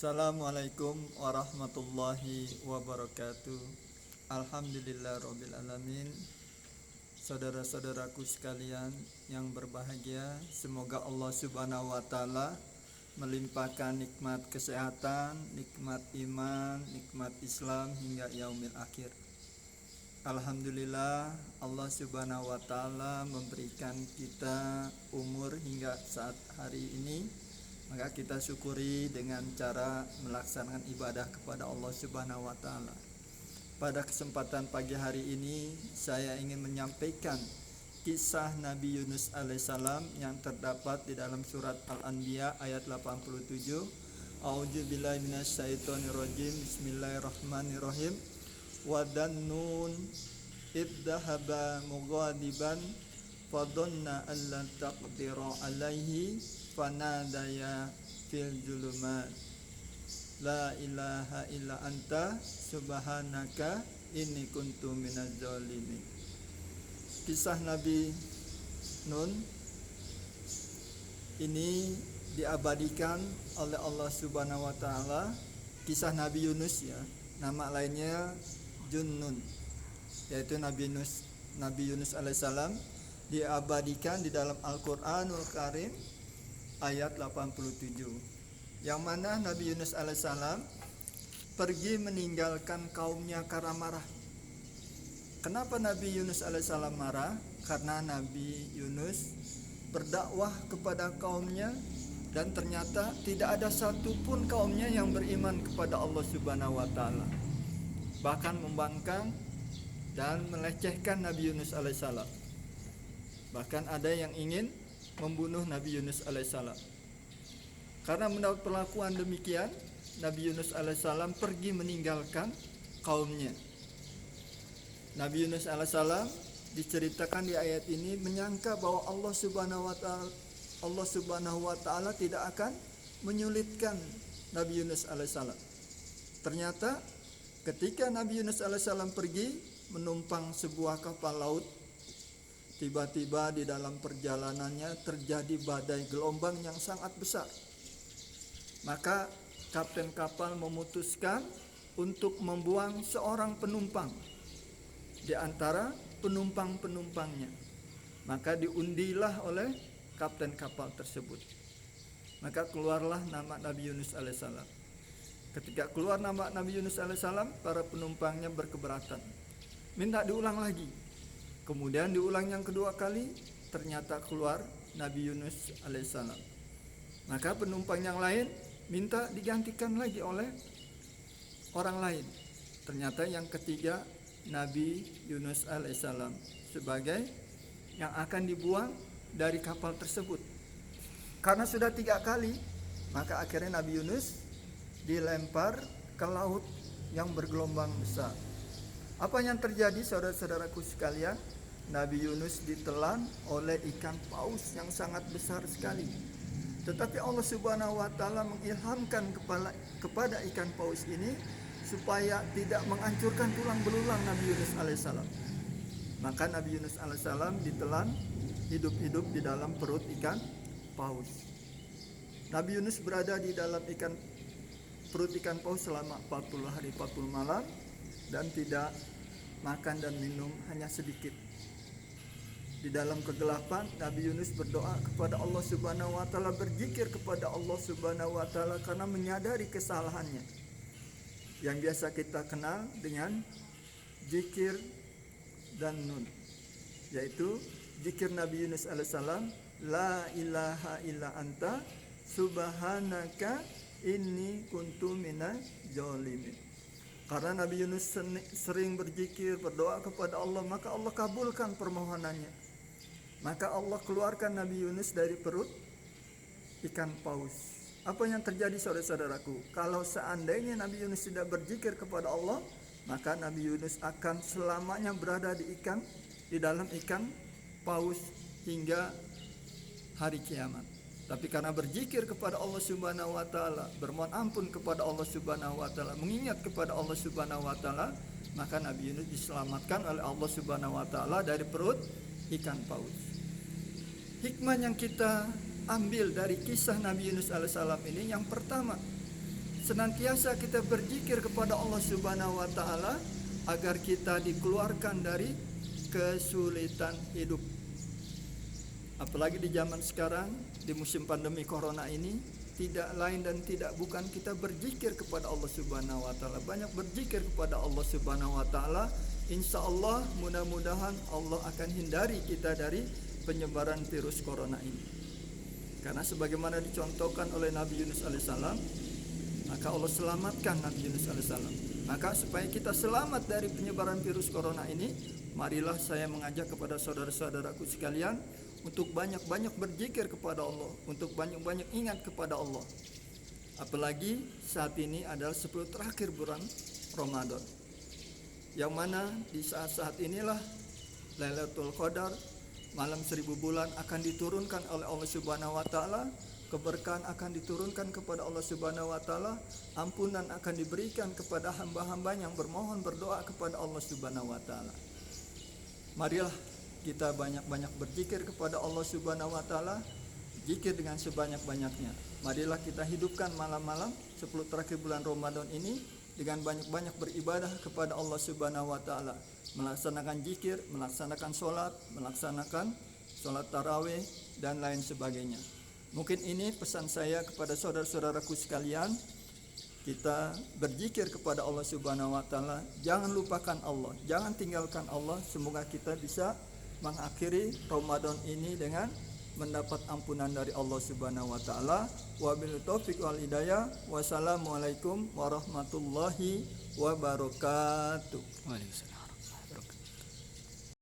Assalamualaikum warahmatullahi wabarakatuh. Alhamdulillah rabbil alamin. Saudara-saudaraku sekalian yang berbahagia, semoga Allah Subhanahu wa taala melimpahkan nikmat kesehatan, nikmat iman, nikmat Islam hingga yaumil akhir. Alhamdulillah, Allah Subhanahu wa taala memberikan kita umur hingga saat hari ini. Maka kita syukuri dengan cara melaksanakan ibadah kepada Allah Subhanahu wa taala. Pada kesempatan pagi hari ini saya ingin menyampaikan kisah Nabi Yunus alaihissalam yang terdapat di dalam surat Al-Anbiya ayat 87. A'udzubillahi minasyaitonirrajim. Bismillahirrahmanirrahim. Wa dannun idzahaba mughadiban fadhanna an lan taqdira alaihi fanadaya fil zulumat la ilaha illa anta subhanaka inni kuntu minaz zalimin. Kisah Nabi Nun ini diabadikan oleh Allah Subhanahu wa taala. Kisah Nabi Yunus, ya, nama lainnya Junnun, yaitu Nabi Yunus alaihissalam diabadikan di dalam Al-Qur'anul Karim ayat 87, yang mana Nabi Yunus alaihissalam pergi meninggalkan kaumnya karena marah. Kenapa Nabi Yunus alaihissalam marah? Karena Nabi Yunus berdakwah kepada kaumnya dan ternyata tidak ada satupun kaumnya yang beriman kepada Allah Subhanahu wa taala. Bahkan membangkang dan melecehkan Nabi Yunus alaihissalam. Bahkan ada yang ingin membunuh Nabi Yunus alaihissalam. Karena mendapat perlakuan demikian, Nabi Yunus alaihissalam pergi meninggalkan kaumnya. Nabi Yunus alaihissalam diceritakan di ayat ini menyangka bahwa Allah Subhanahu wa taala tidak akan menyulitkan Nabi Yunus alaihissalam. Ternyata ketika Nabi Yunus alaihissalam pergi menumpang sebuah kapal laut, tiba-tiba di dalam perjalanannya terjadi badai gelombang yang sangat besar. Maka kapten kapal memutuskan untuk membuang seorang penumpang di antara penumpang-penumpangnya. Maka diundilah oleh kapten kapal tersebut. Maka keluarlah nama Nabi Yunus alaihissalam. Ketika keluar nama Nabi Yunus alaihissalam, para penumpangnya berkeberatan, minta diulang lagi. Kemudian diulang yang kedua kali, ternyata keluar Nabi Yunus alaihissalam. Maka penumpang yang lain minta digantikan lagi oleh orang lain. Ternyata yang ketiga Nabi Yunus alaihissalam sebagai yang akan dibuang dari kapal tersebut. Karena sudah 3 kali, maka akhirnya Nabi Yunus dilempar ke laut yang bergelombang besar. Apa yang terjadi, saudara-saudaraku sekalian? Nabi Yunus ditelan oleh ikan paus yang sangat besar sekali. Tetapi Allah Subhanahu wa taala mengilhamkan kepada ikan paus ini supaya tidak menghancurkan tulang belulang Nabi Yunus alaihissalam. Maka Nabi Yunus alaihissalam ditelan hidup-hidup di dalam perut ikan paus. Nabi Yunus berada di dalam perut ikan paus selama 40 hari 40 malam dan tidak makan dan minum, hanya sedikit. Di dalam kegelapan, Nabi Yunus berdoa kepada Allah Subhanahu wa taala, berzikir kepada Allah Subhanahu wa taala karena menyadari kesalahannya. Yang biasa kita kenal dengan zikir dan nun, yaitu zikir Nabi Yunus alaihissalam, la ilaha illa anta subhanaka inni kuntu minaz zalimin. Karena Nabi Yunus sering berzikir, berdoa kepada Allah, maka Allah kabulkan permohonannya. Maka Allah keluarkan Nabi Yunus dari perut ikan paus. Apa yang terjadi, saudara-saudaraku? Kalau seandainya Nabi Yunus tidak berzikir kepada Allah, maka Nabi Yunus akan selamanya berada di dalam ikan paus hingga hari kiamat. Tapi karena berzikir kepada Allah Subhanahu wa taala, bermohon ampun kepada Allah Subhanahu wa taala, mengingat kepada Allah Subhanahu wa taala, maka Nabi Yunus diselamatkan oleh Allah Subhanahu wa taala dari perut ikan paus. Hikmah yang kita ambil dari kisah Nabi Yunus alaihissalam ini, yang pertama, senantiasa kita berzikir kepada Allah Subhanahu wa taala agar kita dikeluarkan dari kesulitan hidup. Apalagi di zaman sekarang, di musim pandemi corona ini, tidak lain dan tidak bukan kita berzikir kepada Allah Subhanahu wa taala. Banyak berzikir kepada Allah Subhanahu wa taala. Insya Allah mudah-mudahan Allah akan hindari kita dari penyebaran virus corona ini. Karena sebagaimana dicontohkan oleh Nabi Yunus alaihissalam, maka Allah selamatkan Nabi Yunus alaihissalam. Maka supaya kita selamat dari penyebaran virus corona ini, marilah saya mengajak kepada saudara-saudaraku sekalian untuk banyak-banyak berzikir kepada Allah, untuk banyak-banyak ingat kepada Allah. Apalagi saat ini adalah 10 terakhir bulan Ramadan, yang mana di saat-saat inilah Lailatul Qadar, malam 1000 bulan akan diturunkan oleh Allah Subhanahu wa taala. Keberkahan akan diturunkan kepada Allah Subhanahu wa taala, ampunan akan diberikan kepada hamba-hamba yang bermohon berdoa kepada Allah Subhanahu wa taala. Marilah kita banyak-banyak berzikir kepada Allah Subhanahu wa taala, zikir dengan sebanyak-banyaknya. Marilah kita hidupkan malam-malam 10 terakhir bulan Ramadan ini dengan banyak-banyak beribadah kepada Allah Subhanahu wa taala, melaksanakan zikir, melaksanakan sholat, melaksanakan sholat tarawih dan lain sebagainya. Mungkin ini pesan saya kepada saudara-saudaraku sekalian. Kita berzikir kepada Allah Subhanahu wa taala, jangan lupakan Allah, jangan tinggalkan Allah. Semoga kita bisa mengakhiri Ramadan ini dengan mendapat ampunan dari Allah Subhanahu wa taala. Wabillahi taufiq wal hidayah. Wassalamualaikum warahmatullahi wabarakatuh. Waalaikumsalam.